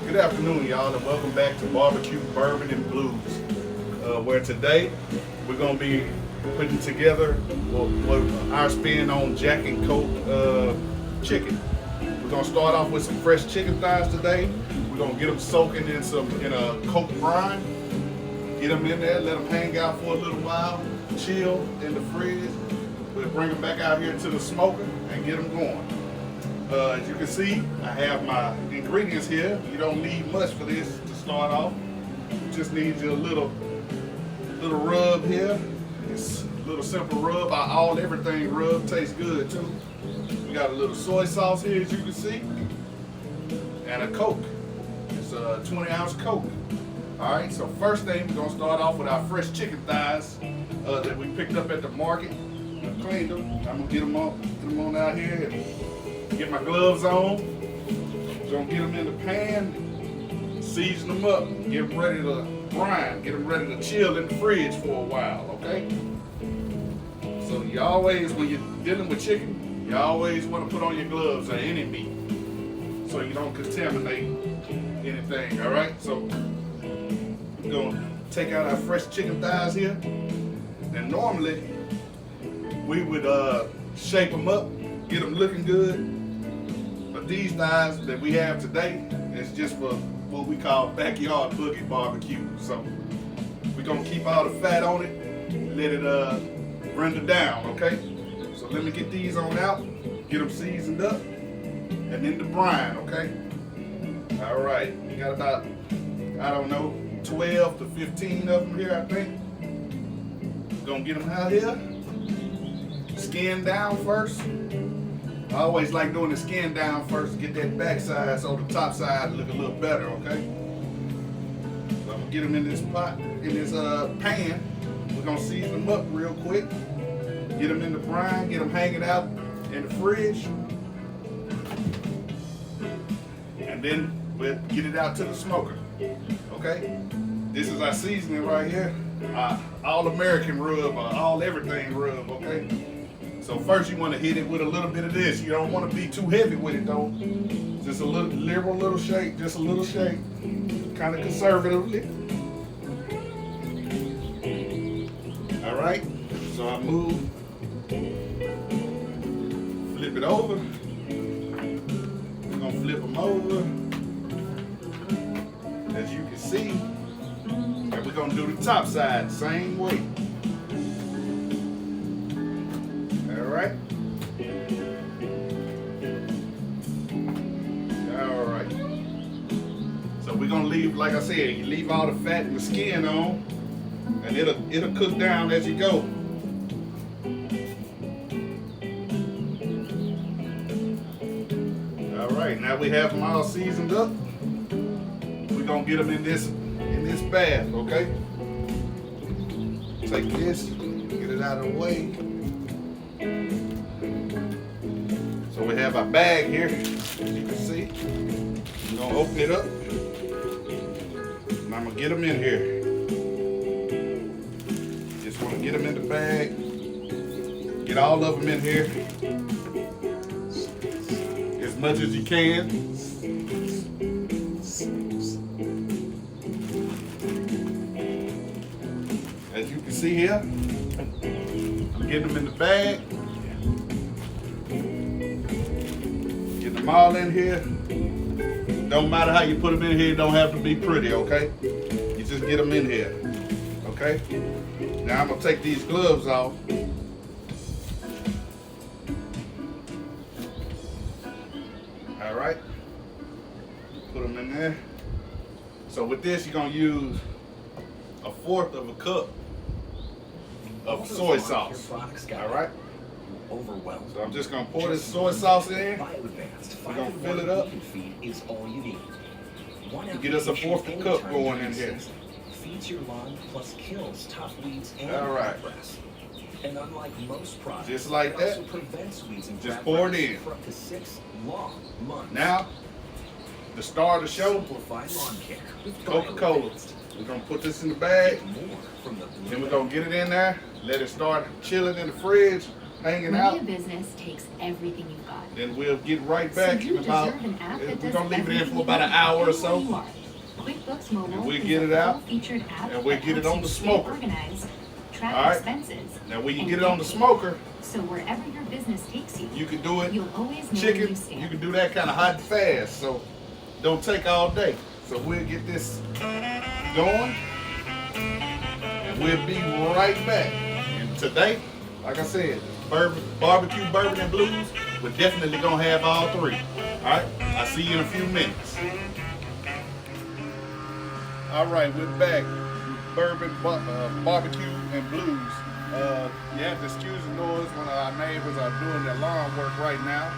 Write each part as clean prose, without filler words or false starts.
Good afternoon, y'all, and welcome back to BBQ Bourbon and Blues, where today we're going to be putting together our spin on Jack and Coke chicken. We're going to start off with some fresh chicken thighs today. We're going to get them soaking in a Coke brine. Get them in there, let them hang out for a little while, chill in the fridge. We'll bring them back out here to the smoker and get them going. As you can see, I have my ingredients here. You don't need much for this to start off. You just need your little rub here. It's a little simple rub. Everything rub tastes good too. We got a little soy sauce here, as you can see, and a Coke. It's a 20-ounce Coke. All right. So first thing, we're gonna start off with our fresh chicken thighs that we picked up at the market. I cleaned them. I'm gonna get them on out here. Get my gloves on. Gonna get them in the pan, season them up, get them ready to brine, get them ready to chill in the fridge for a while, okay? So you always, when you're dealing with chicken, you always want to put on your gloves or any meat so you don't contaminate anything, all right? So we're gonna take out our fresh chicken thighs here. And normally we would shape them up, get them looking good. These thighs that we have today is just for what we call backyard boogie barbecue. So we're gonna keep all the fat on it, let it render down, okay? So let me get these on out, get them seasoned up, and then the brine, okay? All right, we got about, 12 to 15 of them here, I think. Gonna get them out here, skin down first. I always like doing the skin down first to get that back side so the top side look a little better, okay? So I'm gonna get them in this pot, in this pan. We're gonna season them up real quick. Get them in the brine, get them hanging out in the fridge. And then we'll get it out to the smoker, okay? This is our seasoning right here. All American rub, all everything rub, okay? So first you want to hit it with a little bit of this. You don't want to be too heavy with it though. Just a little shake, just a little shake. Kind of conservatively. All right, so I move, flip it over. We're gonna flip them over, as you can see. And we're gonna do the top side the same way. Right? All right. So we're gonna leave, like I said, you leave all the fat and the skin on, and it'll cook down as you go. All right. Now we have them all seasoned up. We're gonna get them in this bath, okay? Take this, get it out of the way. So we have our bag here, as you can see. I'm gonna open it up, and I'm gonna get them in here. Just wanna get them in the bag, get all of them in here, as much as you can. As you can see here, I'm getting them in the bag. Them all in here. Don't matter how you put them in here, it don't have to be pretty, okay? You just get them in here, okay? Now I'm gonna take these gloves off. All right, put them in there. So with this, you're gonna use 1/4 of a cup of soy sauce, all right? Overwhelmed. So I'm just gonna pour this soy sauce in. We're gonna fill it up. Is all you need. Get us a 1/4 cup going in here. Feeds your lawn plus kills tough weeds and crabgrass. And unlike most products, just like that, also prevents weeds and just pour it in. For up to 6 long months. Now, the star of the show, Simplified lawn care with Coca-Cola. We're gonna put this in the bag, then we're gonna get it in there, let it start chilling in the fridge, hanging out. Running a business takes everything you've got. Then we'll get right back So you in about, deserve an app that we're does gonna leave it in everything for about an you hour or want so. anywhere you are. QuickBooks Mobile And we'll is get a it out, full-featured app and we'll that get it helps on the you stay smoker. organized, track All right. expenses, Now when you and get it on the paid. smoker, So wherever your business takes you, you can do it you'll always know where chicken, you stand. you can do that kind of hot and fast, so don't take all day. So we'll get this going, and we'll be right back. And today, like I said, barbecue, bourbon, and blues, we're definitely gonna have all three. All right, I'll see you in a few minutes. All right, we're back. Bourbon, barbecue, and blues. You have to excuse the noise. One of our neighbors are doing their lawn work right now,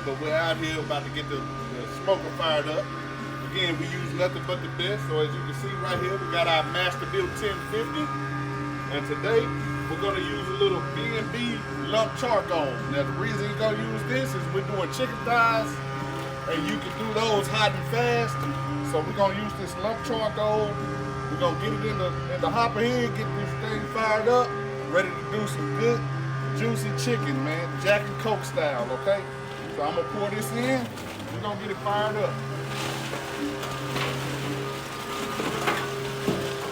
but we're out here about to get the smoker fired up. Again, we use nothing but the best. So as you can see right here, we got our Masterbuilt 1050, and today we're gonna use a little B&B lump charcoal. Now the reason you're gonna use this is we're doing chicken thighs, and you can do those hot and fast. So we're gonna use this lump charcoal. We're gonna get it in the hopper here, get this thing fired up, ready to do some good, juicy chicken, man. Jack and Coke style, okay? So I'm gonna pour this in. We're gonna get it fired up.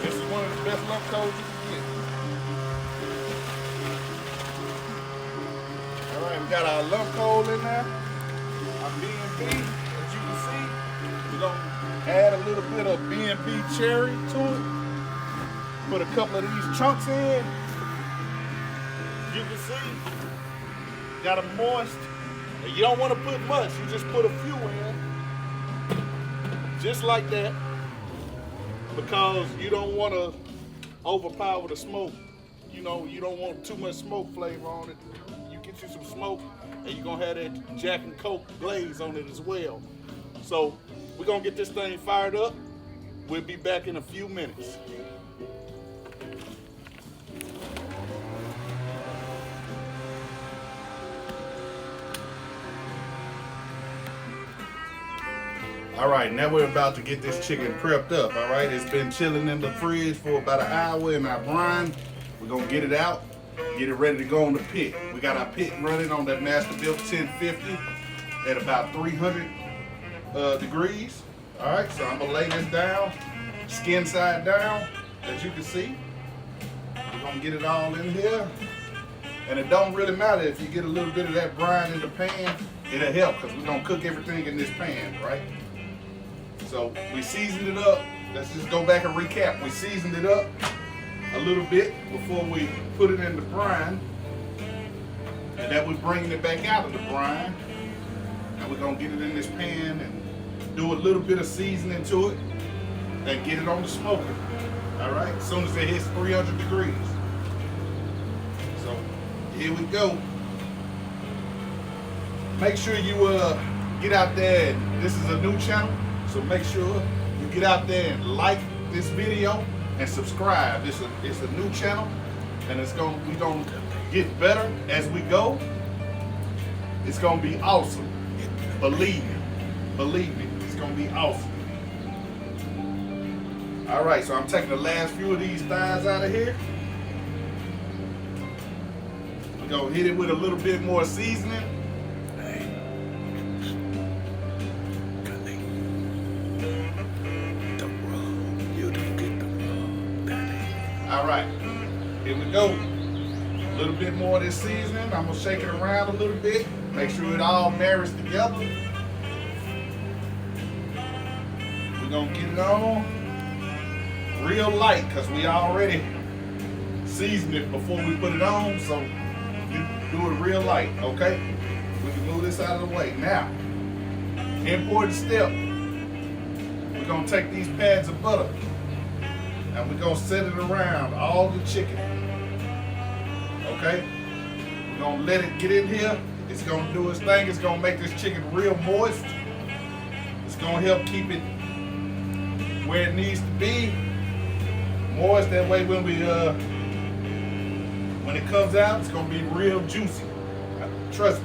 This is one of the best lump coals you can get. All right, we got our lump coal in there. Our B&B, as you can see. We're gonna add a little bit of B&B cherry to it. Put a couple of these chunks in. You can see, got them moist. And you don't want to put much, you just put a few in. Just like that. Because you don't want to overpower the smoke. You know, you don't want too much smoke flavor on it. You get you some smoke, and you're going to have that Jack and Coke glaze on it as well. So, we're going to get this thing fired up. We'll be back in a few minutes. All right, now we're about to get this chicken prepped up, all right? It's been chilling in the fridge for about an hour in our brine. We're gonna get it out, get it ready to go on the pit. We got our pit running on that Masterbuilt 1050 at about 300 degrees. All right, so I'm gonna lay this down, skin side down, as you can see. We're gonna get it all in here. And it don't really matter if you get a little bit of that brine in the pan, it'll help, because we're gonna cook everything in this pan, right? So we seasoned it up. Let's just go back and recap. We seasoned it up a little bit before we put it in the brine. And then we're bringing it back out of the brine. And we're gonna get it in this pan and do a little bit of seasoning to it and get it on the smoker. All right, as soon as it hits 300 degrees. So here we go. Make sure you get out there, and this is a new channel. So make sure you get out there and like this video and subscribe. It's a new channel, and we're gonna get better as we go. It's gonna be awesome. Believe me, it's gonna be awesome. All right, so I'm taking the last few of these thighs out of here. We're gonna hit it with a little bit more seasoning. All right, here we go. A little bit more of this seasoning. I'm gonna shake it around a little bit, make sure it all marries together. We're gonna get it on real light, because we already seasoned it before we put it on, so you do it real light, okay? We can move this out of the way. Now, important step, we're gonna take these pads of butter and we're gonna set it around all the chicken, okay? We're gonna let it get in here. It's gonna do its thing. It's gonna make this chicken real moist. It's gonna help keep it where it needs to be. Moist, that way when it comes out, it's gonna be real juicy. Trust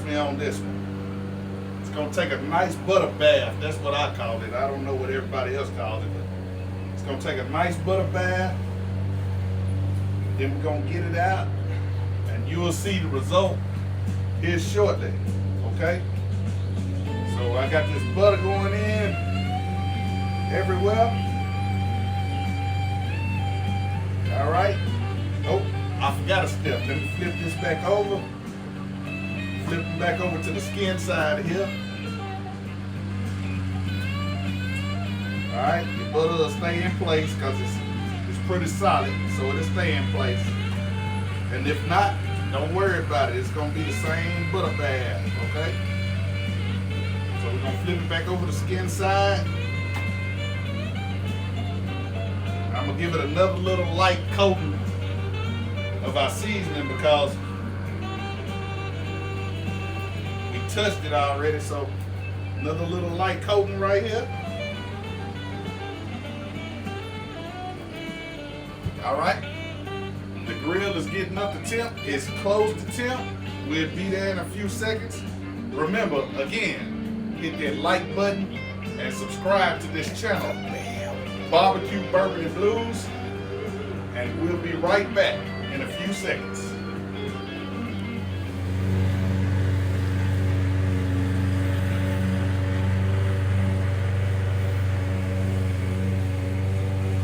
me on this one. It's gonna take a nice butter bath. That's what I call it. I don't know what everybody else calls it, but it's gonna take a nice butter bath. Then we're gonna get it out and you will see the result here shortly, okay? So I got this butter going in everywhere. All right. Oh, I forgot a step. Let me flip this back over. Flip it back over to the skin side here. All right, your butter will stay in place because it's pretty solid, so it'll stay in place. And if not, don't worry about it. It's gonna be the same butter bath, okay? So we're gonna flip it back over the skin side. I'm gonna give it another little light coating of our seasoning because we touched it already, so another little light coating right here. All right, the grill is getting up to temp. It's close to temp. We'll be there in a few seconds. Remember, again, hit that like button and subscribe to this channel, BbqBourbon and Blues, and we'll be right back in a few seconds.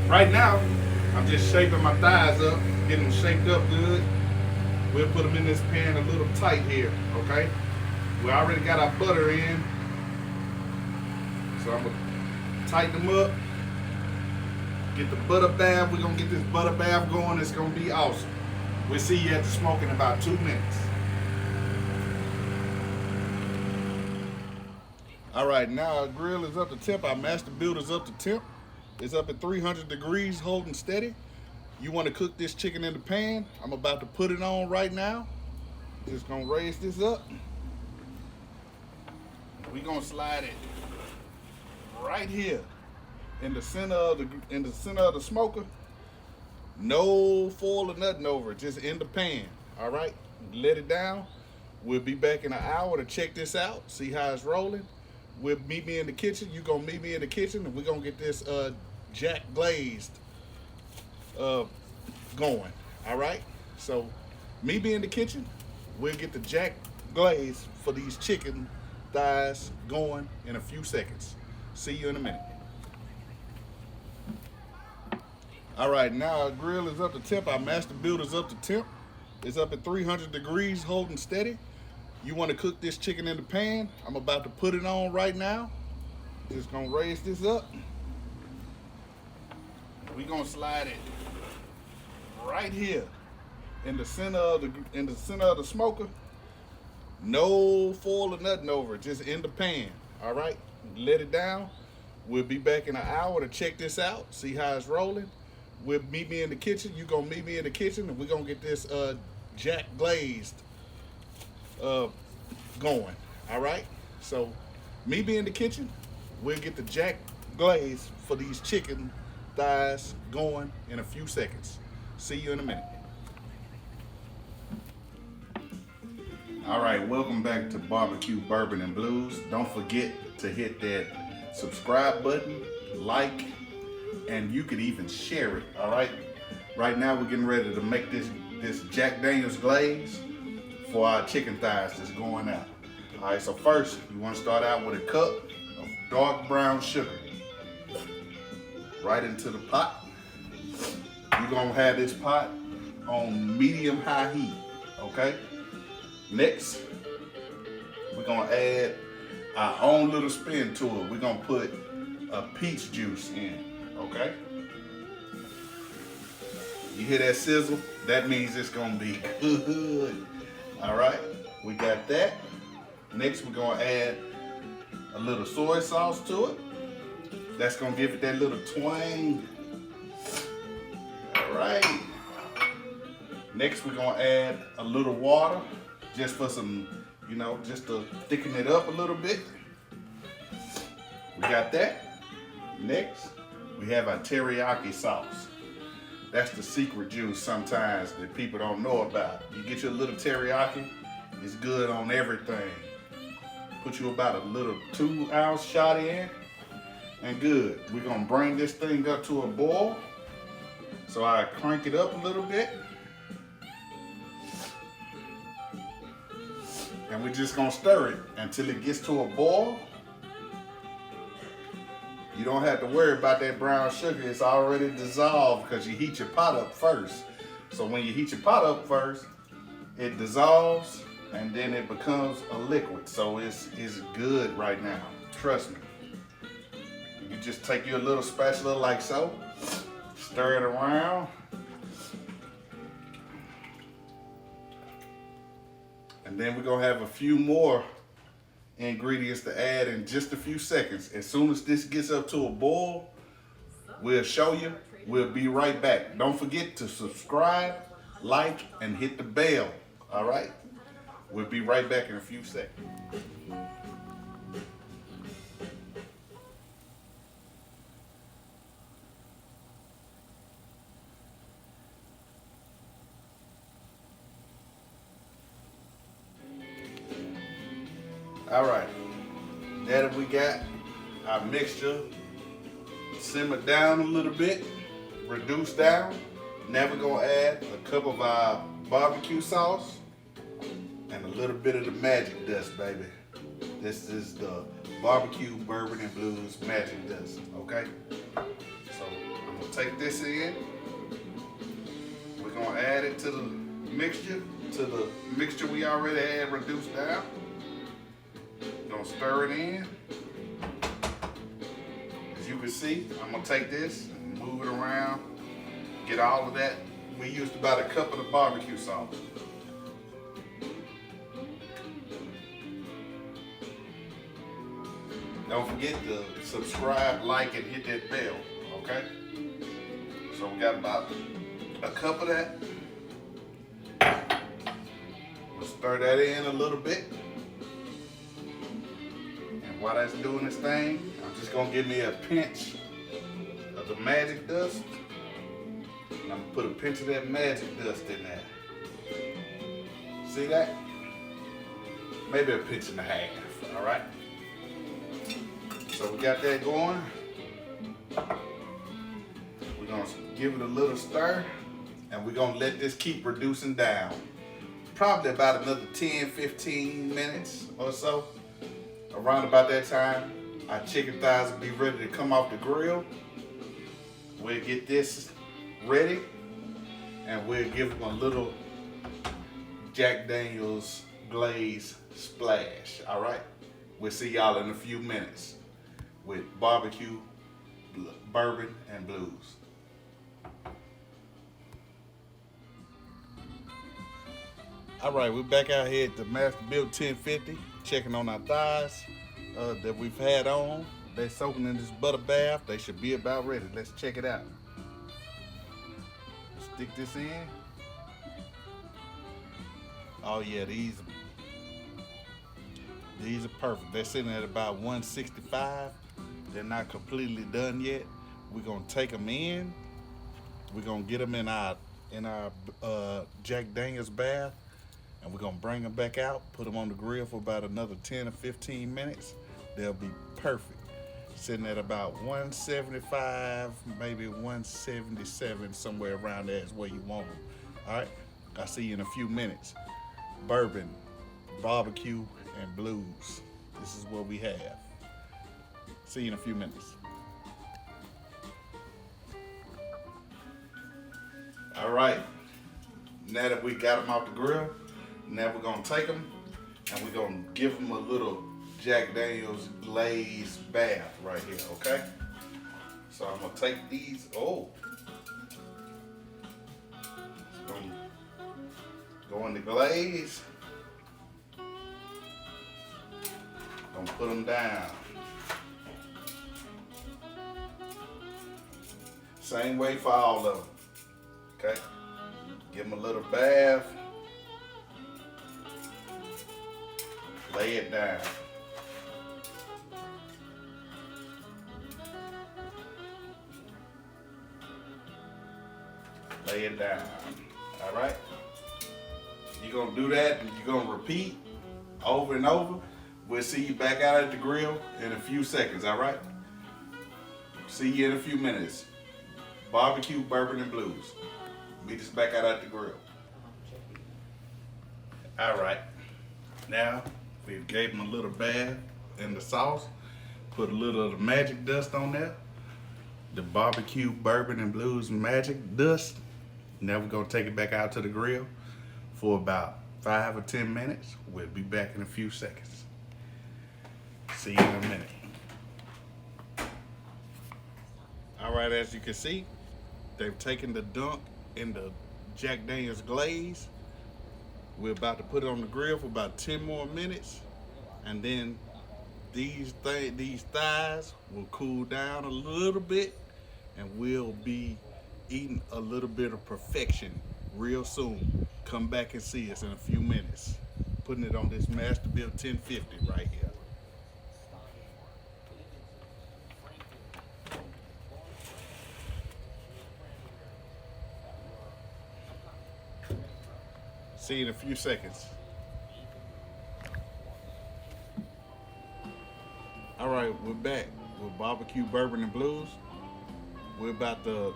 Right now, I'm just shaping my thighs up, getting them shaped up good. We'll put them in this pan a little tight here, okay? We already got our butter in, so I'm gonna tighten them up. Get the butter bath. We're gonna get this butter bath going. It's gonna be awesome. We'll see you at the smoke in about 2 minutes. All right, now our grill is up to temp. Our master builder is up to temp. It's up at 300 degrees, holding steady. You want to cook this chicken in the pan. I'm about to put it on right now. Just gonna raise this up. We're gonna slide it right here in the center of the smoker. No foil or nothing over it, just in the pan. All right, let it down. We'll be back in an hour to check this out, see how it's rolling. We'll meet me in the kitchen. You gonna meet me in the kitchen, and we're gonna get this jack glazed going. All right. So meet me in the kitchen. We'll get the jack glaze for these chicken thighs going in a few seconds. See you in a minute. All right, now our grill is up to temp. Our master builder's up to temp. It's up at 300 degrees, holding steady. You want to cook this chicken in the pan. I'm about to put it on right now. Just gonna raise this up. We're gonna slide it right here in the center of the smoker. No foil or nothing over it, just in the pan. All right, let it down. We'll be back in an hour to check this out, see how it's rolling. We'll meet me in the kitchen. You gonna meet me in the kitchen, and we're gonna get this jack glazed going. All right, so meet me in the kitchen. We'll get the jack glaze for these chicken thighs going in a few seconds. See you in a minute. All right, welcome back to BBQ Bourbon and Blues. Don't forget to hit that subscribe button, like, and you could even share it. All right, right now we're getting ready to make this Jack Daniels glaze for our chicken thighs that's going out. All right, so first you want to start out with a cup of dark brown sugar right into the pot. You're gonna have this pot on medium-high heat, okay? Next, we're gonna add our own little spin to it. We're gonna put a peach juice in, okay? You hear that sizzle? That means it's gonna be good. All right, we got that. Next, we're gonna add a little soy sauce to it. That's gonna give it that little twang. All right. Next, we're gonna add a little water, just for some, just to thicken it up a little bit. We got that. Next, we have our teriyaki sauce. That's the secret juice sometimes that people don't know about. You get your little teriyaki, it's good on everything. Put you about a little 2-ounce shot in, and good. We're gonna bring this thing up to a boil. So I crank it up a little bit. And we're just gonna stir it until it gets to a boil. You don't have to worry about that brown sugar. It's already dissolved because you heat your pot up first. So when you heat your pot up first, it dissolves and then it becomes a liquid. So it's good right now. Trust me. You just take your little spatula like so, stir it around. And then we're gonna have a few more ingredients to add in just a few seconds. As soon as this gets up to a boil, we'll show you. We'll be right back. Don't forget to subscribe, like, and hit the bell. All right? We'll be right back in a few seconds. All right, now that we got our mixture simmered down a little bit, reduced down, now we're gonna add a cup of our barbecue sauce and a little bit of the magic dust, baby. This is the BBQ Bourbon and Blues magic dust, okay? So I'm gonna take this in. We're gonna add it to the mixture we already had reduced down. Gonna stir it in. As you can see, I'm gonna take this and move it around, get all of that. We used about a cup of the barbecue sauce. Don't forget to subscribe, like, and hit that bell, okay? So we got about a cup of that. We'll stir that in a little bit. While that's doing this thing, I'm just gonna give me a pinch of the magic dust. And I'm gonna put a pinch of that magic dust in there. See that? Maybe a pinch and a half, all right? So we got that going. We're gonna give it a little stir and we're gonna let this keep reducing down. Probably about another 10, 15 minutes or so. Around about that time, our chicken thighs will be ready to come off the grill. We'll get this ready and we'll give them a little Jack Daniel's glaze splash, all right? We'll see y'all in a few minutes with BBQ Bourbon and Blues. All right, we're back out here at the Masterbuilt 1050, checking on our thighs that we've had on. They're soaking in this butter bath. They should be about ready. Let's check it out. Stick this in. Oh yeah, these are perfect. They're sitting at about 165. They're not completely done yet. We're gonna take them in. We're gonna get them in our Jack Daniel's bath. And we're gonna bring them back out, put them on the grill for about another 10 or 15 minutes. They'll be perfect. Sitting at about 175, maybe 177, somewhere around there is where you want them. All right, I'll see you in a few minutes. Bourbon, BBQ, and Blues. This is what we have. See you in a few minutes. All right, now that we got them off the grill, now we're gonna take them and we're gonna give them a little Jack Daniel's glaze bath right here, okay? So I'm gonna take these, gonna go in the glaze. Gonna put them down. Same way for all of them, okay? Give them a little bath. Lay it down. Lay it down. All right? You're gonna do that and you're gonna repeat over and over. We'll see you back out at the grill in a few seconds, all right? See you in a few minutes. BBQ Bourbon and Blues. Meet us back out at the grill. All right. Now, we gave them a little bath in the sauce, put a little of the magic dust on there, the BBQ Bourbon and Blues magic dust. Now we're gonna take it back out to the grill for about 5 or 10 minutes. We'll be back in a few seconds. See you in a minute. All right, as you can see, they've taken the dunk in the Jack Daniel's Glaze. We're about to put it on the grill for about 10 more minutes, and then these thighs will cool down a little bit, and we'll be eating a little bit of perfection real soon. Come back and see us in a few minutes. Putting it on this Masterbuilt 1050 right here. See you in a few seconds. All right, we're back with BbQ Bourbon and Blues. We're about to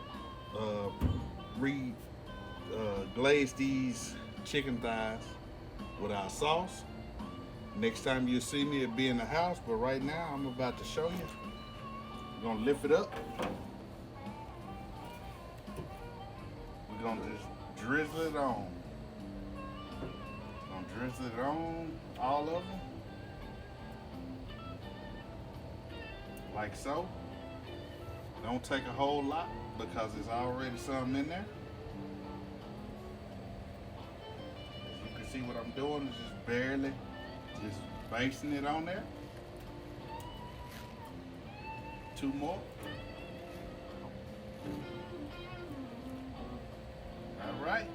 glaze these chicken thighs with our sauce. Next time you see me, it'll be in the house, but right now I'm about to show you. We're gonna lift it up. We're gonna just drizzle it on. Drizzle it on all of them, like so. Don't take a whole lot because there's already some in there. As you can see, what I'm doing is just barely just basting it on there. 2 more. All right.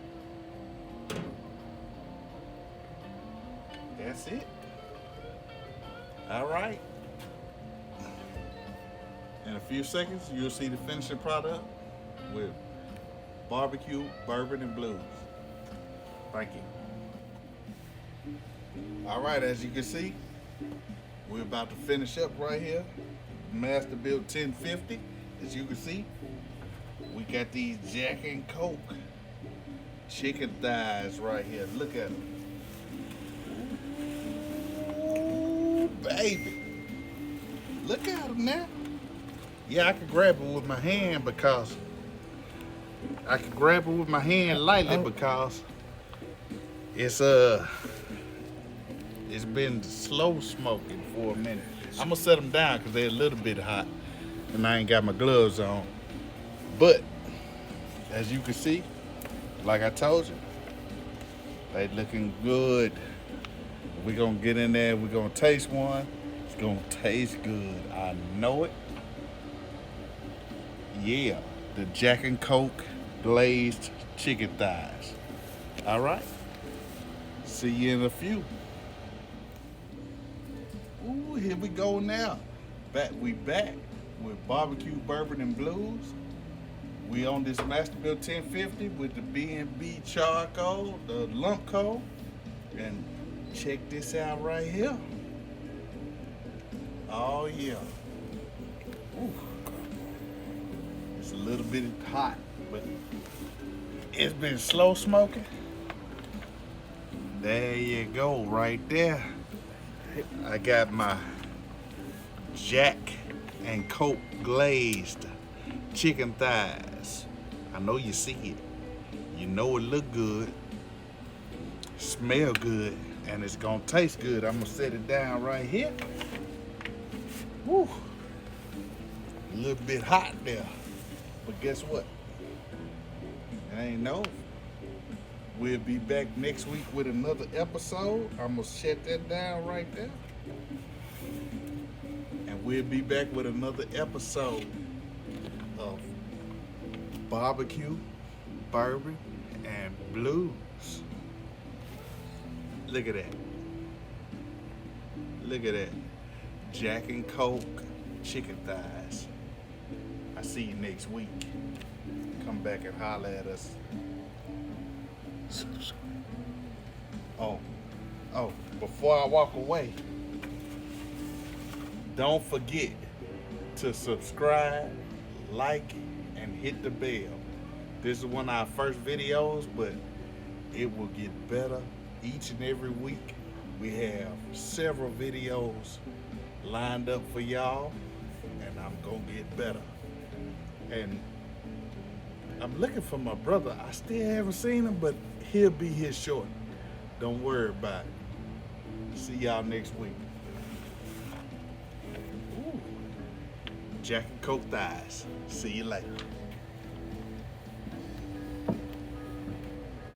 That's it. All right. In a few seconds, you'll see the finishing product with BbQ Bourbon and Blues. Thank you. All right, as you can see, we're about to finish up right here. Masterbuilt 1050. As you can see, we got these Jack and Coke chicken thighs right here. Look at them. Baby, look at them now. Yeah, I could grab it with my hand because lightly because it's been slow smoking for a minute. I'm gonna set them down because they're a little bit hot and I ain't got my gloves on. But as you can see, like I told you, they looking good. We're gonna get in there, we're gonna taste one. It's gonna taste good, I know it. Yeah, the Jack and Coke glazed chicken thighs. All right, see you in a few. Ooh, here we go now. We back with BbQ Bourbon and Blues. We on this Masterbuilt 1050 with the B&B charcoal, the lump coal, and check this out right here. Oh yeah. Ooh. It's a little bit hot, but it's been slow smoking. There you go, right there. I got my Jack and Coke glazed chicken thighs. I know you see it. You know it look good, smell good, and it's gonna taste good. I'm gonna set it down right here. Woo. A little bit hot there, but guess what? It ain't over. We'll be back next week with another episode. I'm gonna shut that down right there. And we'll be back with another episode of BbQ Bourbon and Blues. Look at that. Look at that. Jack and Coke chicken thighs. I see you next week. Come back and holler at us. Oh, before I walk away, don't forget to subscribe, like, and hit the bell. This is one of our first videos, but it will get better each and every week. We have several videos lined up for y'all, and I'm gonna get better. And I'm looking for my brother. I still haven't seen him, but he'll be here shortly. Don't worry about it. See y'all next week. Ooh. Jack and Coke thighs. See you later.